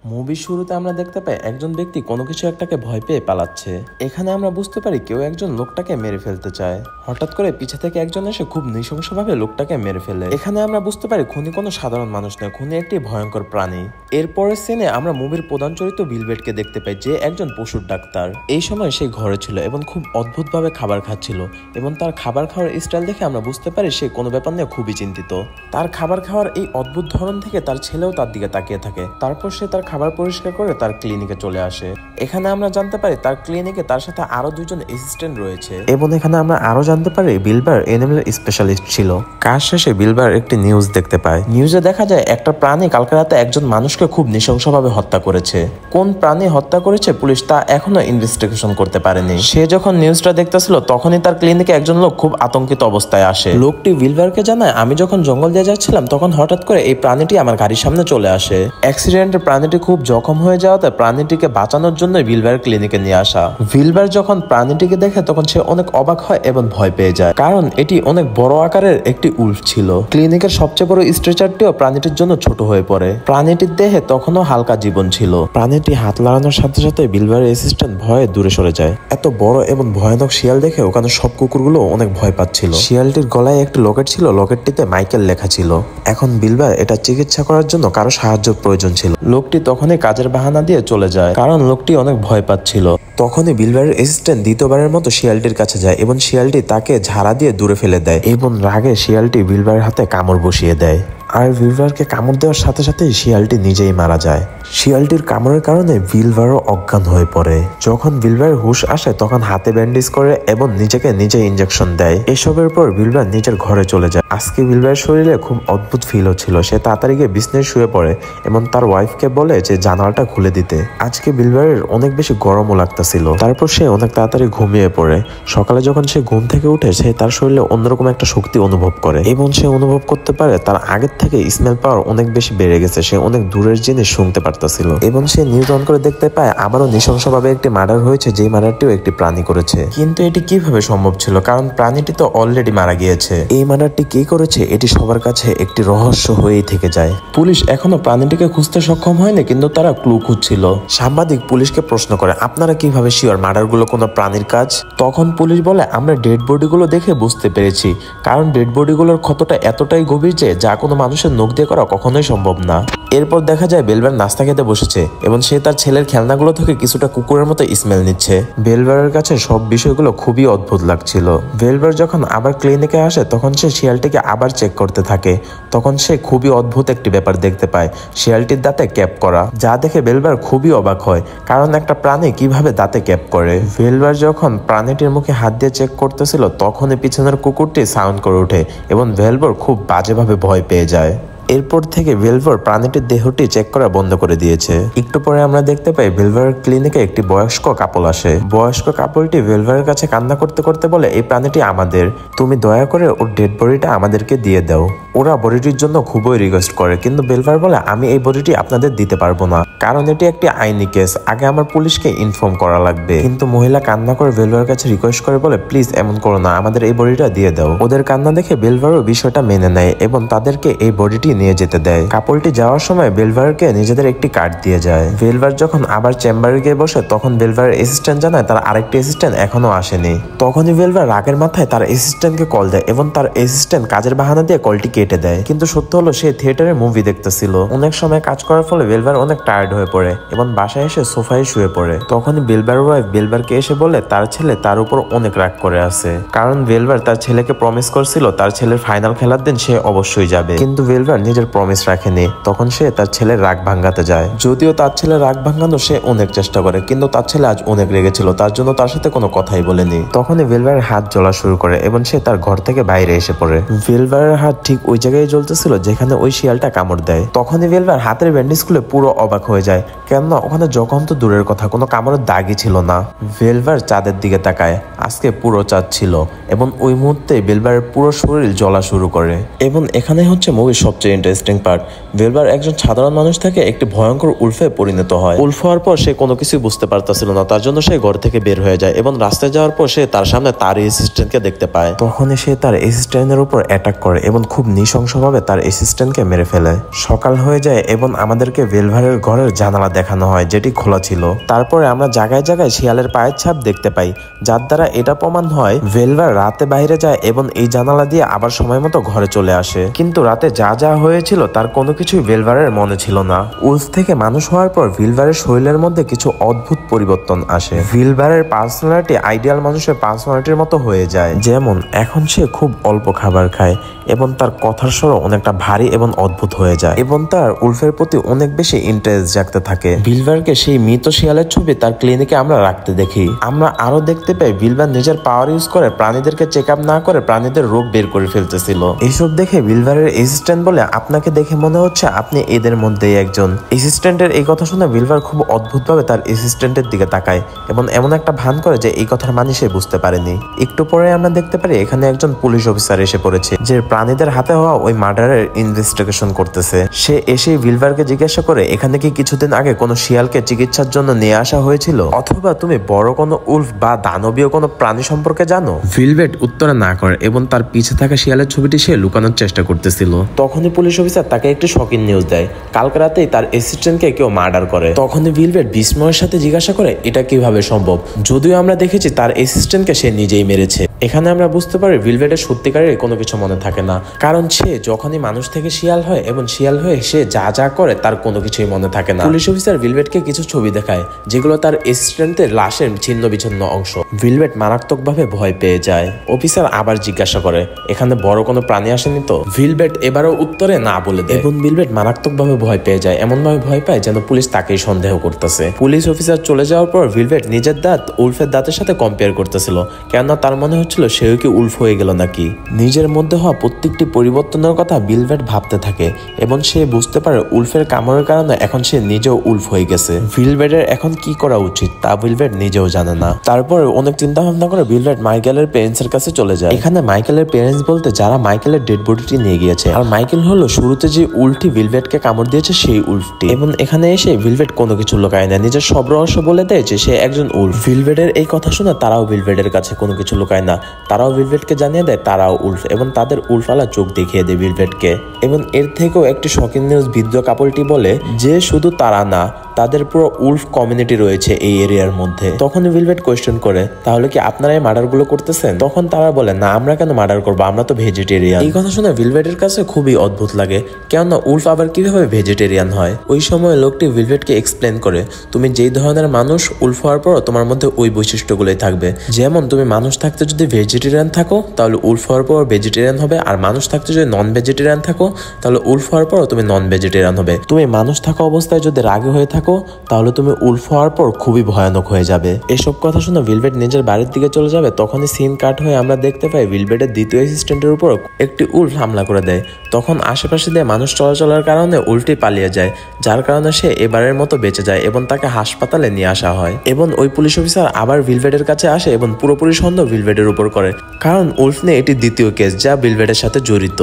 মুভির শুরুতে আমরা দেখতে পাই একজন ব্যক্তি কোনো কিছু একটাকে ভয় পেয়ে পালাচ্ছে। এখানে আমরা বুঝতে পারি কেউ একজন লোকটাকে মেরে ফেলতে চায়। হঠাৎ করে পিছে থেকে একজন এসে খুব নৃশংসভাবে লোকটাকে মেরে ফেলে। এখানে আমরা বুঝতে পারি খুনি কোনো সাধারণ মানুষ নয়, খুনি একটি ভয়ঙ্কর প্রাণী। এরপরের সিনে আমরা মুভির প্রধান চরিত্র বিলবেটকে দেখতে পাই, যে একজন পশুর ডাক্তার। এই সময় সে ঘরে ছিল এবং খুব অদ্ভুতভাবে খাবার খাচ্ছিল এবং তার খাবার খাওয়ার স্টাইল দেখে আমরা বুঝতে পারি সে কোনো ব্যাপার নিয়ে খুবই চিন্তিত। তার খাবার খাওয়ার এই অদ্ভুত ধরন থেকে তার ছেলেও তার দিকে তাকিয়ে থাকে। তারপর সে তার খাবার পরিষ্কার করে তার ক্লিনিকে চলে আসে। এখানে আমরা জানতে পারি তার ক্লিনিকে তার সাথে আরো দুজন অ্যাসিস্ট্যান্ট রয়েছে এবং এখানে আমরা আরো জানতে পারি বিলবার এনিমেল স্পেশালিস্ট ছিল। কাজ শেষে বিলবার একটি নিউজ দেখতে পায়। নিউজে দেখা যায় একটা প্রাণী কালকে রাতে একজন মানুষকে খুব নৃশংসভাবে হত্যা করেছে। কোন প্রাণী হত্যা করেছে পুলিশ তা এখনো ইনভেস্টিগেশন করতে পারেনি। সে যখন নিউজটা দেখতেছিল তখনই তার ক্লিনিকে একজন লোক খুব আতঙ্কিত অবস্থায় আসে। লোকটি বিলবারকে জানায়, আমি যখন জঙ্গল দিয়ে যাচ্ছিলাম তখন হঠাৎ করে এই প্রাণীটি আমার গাড়ির সামনে চলে আসে। অ্যাক্সিডেন্টে প্রাণীটি খুব জখম হয়ে যাওয়াতে প্রাণীটিকে বাঁচানোর জন্য বিলবার ক্লিনিকে নিয়ে আসা। বিলবার যখন প্রাণীটিকে দেখে তখন সে অনেক অবাক হয় এবং ভয় পেয়ে যায়, কারণ এটি অনেক বড় আকারের একটি উল্ফ ছিল। ক্লিনিকের সবচেয়ে বড় স্ট্রেচারটিও প্রাণীটির জন্য ছোট হয়ে পড়ে। প্রাণীটির দেহে তখনও হালকা জীবন ছিল। প্রাণীটি হাত লাগানোর সাথে সাথে বিলবারের অ্যাসিস্ট্যান্ট ভয়ে দূরে সরে যায়। এত বড় এবং ভয়ানক শিয়াল দেখে ওখানে সব কুকুরগুলো অনেক ভয় পাচ্ছিল। শিয়ালটির গলায় একটি লকেট ছিল, লকেটটিতে মাইকেল লেখা ছিল। এখন বিলবার এটা চিকিৎসা করার জন্য কারো সাহায্যের প্রয়োজন ছিল। লোকটি তখনই কাজের বাহানা দিয়ে চলে যায়, কারণ লোকটি অনেক ভয় পাচ্ছিল। তখনই বিলবারের অ্যাসিস্ট্যান্ট দ্বিতীয়বারের মতো শিয়ালটির কাছে যায় এবং শিয়ালটি তাকে ঝাড়া দিয়ে দূরে ফেলে দেয় এবং রাগে শিয়ালটি বিলবারের হাতে কামড় বসিয়ে দেয়। আর বিলবারকে কামড় দেওয়ার সাথে সাথে শিয়ালটি নিজেই মারা যায়। শিয়ালটির কামড়ের কারণে বিলবারও অজ্ঞান হয়ে পড়ে। যখন বিলবারের হুশ আসে তখন হাতে ব্যান্ডেজ করে এবং নিজেকে নিজে ইনজেকশন দেয়। এসবের পর বিলবার নিজের ঘরে চলে যায়। আজকে বিলবারের শরীরে খুব অদ্ভুত ফিল হচ্ছিল। সে তাড়াতাড়ি গিয়ে বিছানায় শুয়ে পড়ে এবং তার ওয়াইফকে বলে যে জানালাটা খুলে দিতে। আজকে বিলবারের অনেক বেশি গরমও লাগতেছিল। তারপর সে অনেক তাড়াতাড়ি ঘুমিয়ে পড়ে। সকালে যখন সে ঘুম থেকে উঠে সে তার শরীরে অন্যরকম একটা শক্তি অনুভব করে এবং সে অনুভব করতে পারে তার আগের থেকে স্মেল পাওয়ার অনেক বেশি বেড়ে গেছে। সে অনেক দূরের জিনিস শুনতে পারতেছিল এবং সে নিউজ অন করে দেখতে পায় আবারও নৃশংসভাবে একটি মার্ডার হয়েছে, যে মার্ডারটিও একটি প্রাণী করেছে। কিন্তু এটি কিভাবে সম্ভব ছিল, কারণ প্রাণীটি তো অলরেডি মারা গিয়েছে। এই মার্ডারটি কে করেছে এটি সবার কাছে একটি রহস্য হয়েই থেকে যায়। পুলিশ এখনো প্রাণীটিকে খুঁজতে সক্ষম হয়নি, কিন্তু তারা ক্লু খুঁজছিল। সাংবাদিক পুলিশকে প্রশ্ন করে, আপনারা কিভাবে শিওর মার্ডারগুলো কোনো প্রাণীর কাজ? তখন পুলিশ বলে, আমরা ডেড বডিগুলো দেখে বুঝতে পেরেছি, কারণ ডেড বডিগুলোর ক্ষতটা এতটাই গভীর যে যা কোনো মানুষের নখ দিয়ে করা কখনোই সম্ভব না। এরপর দেখা যায় বেলবার নাস্তা খেতে বসেছে এবং সে তার ছেলের খেলনাগুলো থেকে কিছুটা কুকুরের মতো স্মেল নিচ্ছে। বেলবারের কাছে সব বিষয়গুলো খুবই অদ্ভুত লাগছিল। বেলবার যখন আবার ক্লিনিকে আসে তখন সে শিয়ালটিকে আবার চেক করতে থাকে। তখন সে খুবই অদ্ভুত একটি ব্যাপার দেখতে পায়, শিয়ালটির দাঁতে ক্যাপ করা, যা দেখে বেলবার খুবই অবাক হয়, কারণ একটা প্রাণী কিভাবে দাঁতে ক্যাপ করে। বেলবার যখন প্রাণীটির মুখে হাত দিয়ে চেক করতেছিল তখনই পিছনের কুকুরটি সাউন্ড করে ওঠে এবং বেলবার খুব বাজেভাবে ভয় পেয়ে যায়। এরপর থেকে ভেলভার প্রাণীটির দেহটি চেক করা বন্ধ করে দিয়েছে। একটু পরে আমরা দেখতে পাই ভেলভারের ক্লিনিকে একটি বয়স্ক কাপল আসে। বয়স্ক কাপলটি ভেলভারের কাছে কান্না করতে করতে বলে, এই প্রাণীটি আমাদের, তুমি দয়া করে ওর ডেড বডিটা আমাদেরকে দিয়ে দাও। ওরা বডিটির জন্য খুবই রিকোয়েস্ট করে, কিন্তু ভেলভার বলে, আমি এই বডিটি আপনাদের দিতে পারবো না, কারণ এটি একটি আইনি কেস, আগে আমার পুলিশকে ইনফর্ম করা লাগবে। কিন্তু মহিলা কান্না করে ভেলভারের কাছে রিকোয়েস্ট করে বলে, প্লিজ এমন করো না, আমাদের এই বডিটা দিয়ে দাও। ওদের কান্না দেখে ভেলভারও বিষয়টা মেনে নেয় এবং তাদেরকে এই বডিটি নিয়ে যেতে দেয়। কাপলটি যাওয়ার সময় বেলভারকে নিজেদের একটি কার্ড দিয়ে যায়। বেলভার যখন আবার চেম্বারে গিয়ে বসে তখন বেলভারের অ্যাসিস্ট্যান্ট জানায় তার আরেকটি অ্যাসিস্ট্যান্ট এখনো আসেনি। তখনই বেলভার রাগের মাথায় তার অ্যাসিস্ট্যান্টকে কল দেয় এবং তার অ্যাসিস্ট্যান্ট কাজের বাহানা দিয়ে কলটি কেটে দেয়। কিন্তু সত্য হলো সে থিয়েটারে মুভি দেখতেছিল। অনেক সময় কাজ করার ফলে বেলভার অনেক টায়ার্ড হয়ে পড়ে এবং বাসায় এসে সোফায় শুয়ে পড়ে। তখনই বেলভারের ওয়াইফ বেলভারকে এসে বলে তার ছেলে তার উপর অনেক রাগ করে আছে, কারণ বেলভার তার ছেলেকে প্রমিস করছিল তার ছেলের ফাইনাল খেলার দিন সে অবশ্যই যাবে, কিন্তু বেলভার নিজের প্রমিস রাখেনি। তখন সে তার ছেলের রাগ ভাঙাতে যায়। যদিও তার ছেলের রাগ ভাঙানো সে অনেক চেষ্টা করে, কিন্তু তার ছেলে আজ অনেক রেগেছিল, তার জন্য তার সাথে কোনো কথাই বলেনি। তখনই ভেলভারের হাত জ্বলা শুরু করে এবং সে তার ঘর থেকে বাইরে এসে পড়ে। ভেলভারের হাত ঠিক ওই জায়গায় জ্বলতেছিল যেখানে ওই শিয়ালটা কামড় দেয়। তখনই ভেলভার হাতের ব্যান্ডেজ খুলে পুরো অবাক হয়ে যায়, কেননা ওখানে জখম তো দূরের কথা, কোনো কামড়ের দাগই ছিল না। ভেলভার চাঁদের দিকে তাকায়, আজকে পুরো চাঁদ ছিল এবং ওই মুহূর্তে ভেলভারের পুরো শরীর জ্বলা শুরু করে। এবং এখানে হচ্ছে মুভির সবচেয়ে সবচেয়ে ইন্টারেস্টিং পার্ট। ভেলভার একজন সাধারণ মানুষ থেকে একটি ভয়ঙ্কর উলফে পরিণত হয়। উলফ হওয়ার পর সে কোনো কিছুই বুঝতে পারতেছিল না, তার জন্য সে ঘর থেকে বের হয়ে যায় এবং রাস্তায় যাওয়ার পর সে তার সামনে তার অ্যাসিস্ট্যান্টকে দেখতে পায়। তখনই সে তার অ্যাসিস্ট্যান্টের উপর অ্যাটাক করে এবং খুব নৃশংসভাবে তার অ্যাসিস্ট্যান্টকে মেরে ফেলে। সকাল হয়ে যায় এবং আমাদেরকে ভেলভারের ঘরের জানালা দেখানো হয় যেটি খোলা ছিল। তারপরে আমরা জায়গায় জায়গায় শিয়ালের পায়ের ছাপ দেখতে পাই, যার দ্বারা এটা প্রমাণ হয় ভেলভার রাতে বাইরে যায় এবং এই জানালা দিয়ে আবার সময় মতো ঘরে চলে আসে। কিন্তু রাতে যা যা হয়েছিল তার কোনো কিছুই ভেলভারের মনে ছিল না। উলফ থেকে মানুষ হওয়ার পর ভেলভারের শরীরের মধ্যে কিছু অদ্ভুত পরিবর্তন আসে। ভেলভারের পার্সোনালিটি আইডিয়াল মানুষের পার্সোনালিটির মতো হয়ে যায়। যেমন এখন সে খুব অল্প খাবার খায় এবং তার কথার স্বরও অনেকটা ভারী এবং অদ্ভুত হয়ে যায় এবং তার উলফের প্রতি অনেক বেশি ইন্টারেস্ট জাগতে থাকে। ভেলভারকে সেই মৃত শিয়ালের ছবি তার ক্লিনিকে আমরা রাখতে দেখি। আমরা আরো দেখতে পাই ভেলভার নিজের পাওয়ার ইউজ করে প্রাণীদেরকে চেক আপ না করে প্রাণীদের রোগ বের করে ফেলতেছিল। এইসব দেখে ভেলভারের অ্যাসিস্ট্যান্ট বলে, আপনাকে দেখে মনে হচ্ছে আপনি এদের মধ্যেই একজন। অ্যাসিস্ট্যান্টের এই কথা শুনে ভেলভার খুব অদ্ভুতভাবে তার অ্যাসিস্ট্যান্টের দিকে তাকায় এবং এমন একটা ভান করে যে এই কথার মানে সে বুঝতে পারেনি। একটু পরে আমরা দেখতে পারি এখানে একজন পুলিশ অফিসার এসে পড়েছে যে প্রাণীদের হাতে হওয়া ওই মার্ডারের ইনভেস্টিগেশন করতেছে। সে এসে ভেলভারকে জিজ্ঞাসা করে, এখানে কি কিছুদিন আগে কোনো শিয়ালকে চিকিৎসার জন্য নিয়ে আসা হয়েছিল, অথবা তুমি বড় কোনো উলফ বা দানবীয় কোনো প্রাণী সম্পর্কে জানো? ভেলভেট উত্তরে না করে এবং তার পিছে থাকা শিয়ালের ছবিটি সে লুকানোর চেষ্টা করতেছিল। তখনই পুলিশ অফিসার তাকে একটি শকিং নিউজ দেয়, কালকে রাতেই তার অ্যাসিস্ট্যান্টকে কেউ মার্ডার করে। তখনই ভেলভেট বিস্ময়ের সাথে জিজ্ঞাসা করে এটা কিভাবে সম্ভব, যদিও আমরা দেখেছি তার অ্যাসিস্ট্যান্টকে সে নিজেই মেরেছে। এখানে আমরা বুঝতে পারি ভেলভেটের সত্যিকারের কোনো কিছু মনে থাকে না, কারণ সে যখনই মানুষ থেকে শিয়াল হয় এবং শিয়াল হয়ে সে যা যা করে তার কোনো কিছুই মনে থাকে না। পুলিশ অফিসার ভেলভেটকে কিছু ছবি দেখায় যেগুলো তার অ্যাসিস্ট্যান্টের লাশের ছিন্ন বিচ্ছিন্ন অংশ। ভেলভেট মারাত্মকভাবে ভয় পেয়ে যায়। অফিসার আবার জিজ্ঞাসা করে এখানে বড় কোনো প্রাণী আসেনি তো? ভেলভেট এবারও উত্তরে না বলে দেয় এবং ভেলভেট মারাত্মকভাবে ভয় পেয়ে যায়, এমন ভাবে ভয় পায় যেন পুলিশ তাকেই সন্দেহ করতেছে। পুলিশ অফিসার চলে যাওয়ার পর ভেলভেট নিজের দাঁত উলফের দাঁতের সাথে কম্পেয়ার করতেছিল, কেননা তার মনে হচ্ছিল সেও কি উলফ হয়ে গেল নাকি। নিজের মধ্যে হওয়া প্রত্যেকটি পরিবর্তনের কথা ভেলভেট ভাবতে থাকে এবং সে বুঝতে পারে উলফের কামড়ের কারণে এখন সে নিজেও উলফ হয়ে গেছে। ভেলভেটের এখন কি করা উচিত তা ভেলভেট নিজেও জানে না। তারপরে অনেক চিন্তা ভাবনা করে ভেলভেট মাইকেলের পেরেন্টসের কাছে চলে যায়। এখানে মাইকেলের পেরেন্টস বলতে যারা মাইকেলের ডেড বডিটি নিয়ে গিয়েছে, আর মাইকেল হলো শুরুতে যে উল্ফটি ভেলভেটকে কামড় দিয়েছে সেই উল্ফটি। এবং এখানে এসে ভেলভেট কোনো কিছু লুকায় না, নিজের সব রহস্য বলে দেয় যে সে একজন উল্ফ। ভেলভেটের এই কথা শুনে তারাও ভেলভেটের কাছে কোনো কিছু লুকায় না, তারাও ভেলভেটকে জানিয়ে দেয় তারাও উল্ফ এবং তাদের উল্ফালা চোখ দেখিয়ে দেয় ভেলভেটকে। এবং এর থেকেও একটি শকিং নিউজ বৃদ্ধ কাপড়টি বলে যে শুধু তারা না, তাদের পুরো উলফ কমিউনিটি রয়েছে এই এরিয়ার মধ্যে। তখন ভেলভেট কোয়েশ্চেন করে তাহলে কি আপনারা এই মার্ডার গুলো করতেছেন? তখন তারা বলে না, আমরা কেন মার্ডার করবো, আমরা তো ভেজিটেরিয়ান। এই কথা শুনে ভেলভেটের কাছে খুবই অদ্ভুত লাগে, কেননা উলফ আবার কিভাবে ভেজিটেরিয়ান হয়। ওই সময় লোকটি ভেলভেটকে এক্সপ্লেন করে তুমি যেই ধরনের মানুষ উলফ হওয়ার পর তোমার মধ্যে ওই বৈশিষ্ট্যগুলোই থাকবে। যেমন তুমি মানুষ থাকতে যদি ভেজিটেরিয়ান থাকো তাহলে উলফ হওয়ার পর ভেজিটেরিয়ান হবে, আর মানুষ থাকতে যদি নন ভেজিটেরিয়ান থাকো তাহলে উলফ হওয়ার পর তুমি নন ভেজিটেরিয়ান হবে। তুমি মানুষ থাকা অবস্থায় যদি রাগী হয়ে থাকো তাহলে তুমি উলফ হওয়ার পর খুবই ভয়ানক হয়ে যাবে। এসব কথা শুনে ভেলভেট নিজের বাড়ির দিকে চলে যাবে। তখনই সিন কাট হয়ে আমরা দেখতে পাই ভেলভেটের দ্বিতীয় অ্যাসিস্ট্যান্টের উপর একটি উলফ হামলা করে দেয়। তখন আশেপাশে দিয়ে মানুষ চলাচলের কারণে উল্টে পালিয়ে যায়, যার কারণে সে এবারের মতো বেঁচে যায় এবং তাকে হাসপাতালে নিয়ে আসা হয়। এবং ওই পুলিশ অফিসার আবার ভেলভেটের কাছে আসে এবং পুরোপুরি সন্দেহ ভেলভেটের উপর করে, কারণ উলফ নিয়ে এটি দ্বিতীয় কেস যা ভেলভেটের সাথে জড়িত।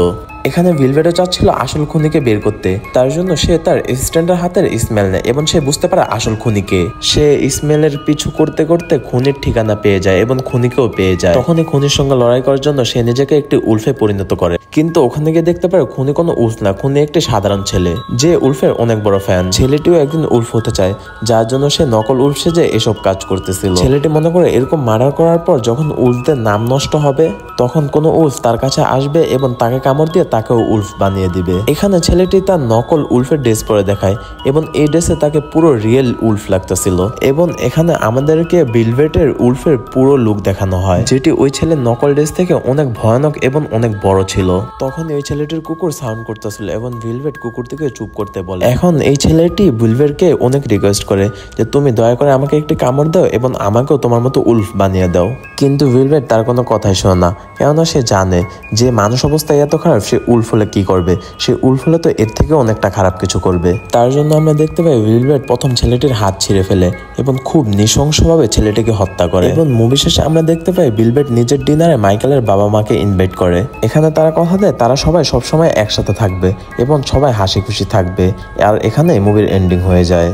এখানে ভেলভেটও চাচ্ছিল আসল খুনিকে বের করতে, তার জন্য সে তার অ্যাসিস্ট্যান্টের হাতের স্মেল নেয় এবং সে বুঝতে পারে আসল খুনিকে। সে স্মেলের পিছু করতে করতে খুনির ঠিকানা পেয়ে যায় এবং খুনিকেও পেয়ে যায়। তখনই খুনির সঙ্গে লড়াই করার জন্য সে নিজেকে একটি উলফে পরিণত করে, কিন্তু ওখানে গিয়ে দেখতে পারে খুনি কোনো উলফ না, খুনি একটি সাধারণ ছেলে যে উলফের অনেক বড় ফ্যান। ছেলেটিও একদিন উলফ হতে চায়, যার জন্য সে নকল উলফ সেজে এসব কাজ করতেছিল। ছেলেটি মনে করে এরকম মার্ডার করার পর যখন উলফদের নাম নষ্ট হবে তখন কোনো উলফ তার কাছে আসবে এবং তাকে কামড় দিয়ে তাকেও উলফ বানিয়ে দিবে। এখানে ছেলেটি তার নকল উলফের ড্রেস পরে দেখায় এবং এই ড্রেসে তাকে পুরো রিয়েল উলফ লাগতেছিল। এবং এখানে আমাদেরকে ভেলভেটের উলফের পুরো লুক দেখানো হয়, যেটি ওই ছেলের নকল ড্রেস থেকে অনেক ভয়ানক এবং অনেক বড় ছিল। তখন ওই ছেলেটির কুকুর সাউন্ড করতেছিল এবং ভেলভেট কুকুরটিকে চুপ করতে বলে। এখন এই ছেলেটি ভেলভেটকে অনেক রিকোয়েস্ট করে যে তুমি দয়া করে আমাকে একটি কামড় দাও এবং আমাকেও তোমার মতো উলফ বানিয়ে দাও, কিন্তু ভেলভেট তার কোনো কথাই শোনে না, কেননা সে জানে যে মানুষ অবস্থায় এত খারাপ, সে উলফ হলে কি করবে, সে উলফ হলে তো এর থেকে অনেকটা খারাপ কিছু করবে। তার জন্য আমরা দেখতে পাই ভেলভেট প্রথম ছেলেটির হাত ছিঁড়ে ফেলে এবং খুব নৃশংসভাবে ছেলেটিকে হত্যা করে। এবং মুভি শেষে আমরা দেখতে পাই ভেলভেট নিজের ডিনারে মাইকেলের বাবা মাকে ইনভাইট করে। এখানে তারা কথা হলে তারা সবাই সবসময় একসাথে থাকবে এবং সবাই হাসি খুশি থাকবে, আর এখানেই মুভির এন্ডিং হয়ে যায়।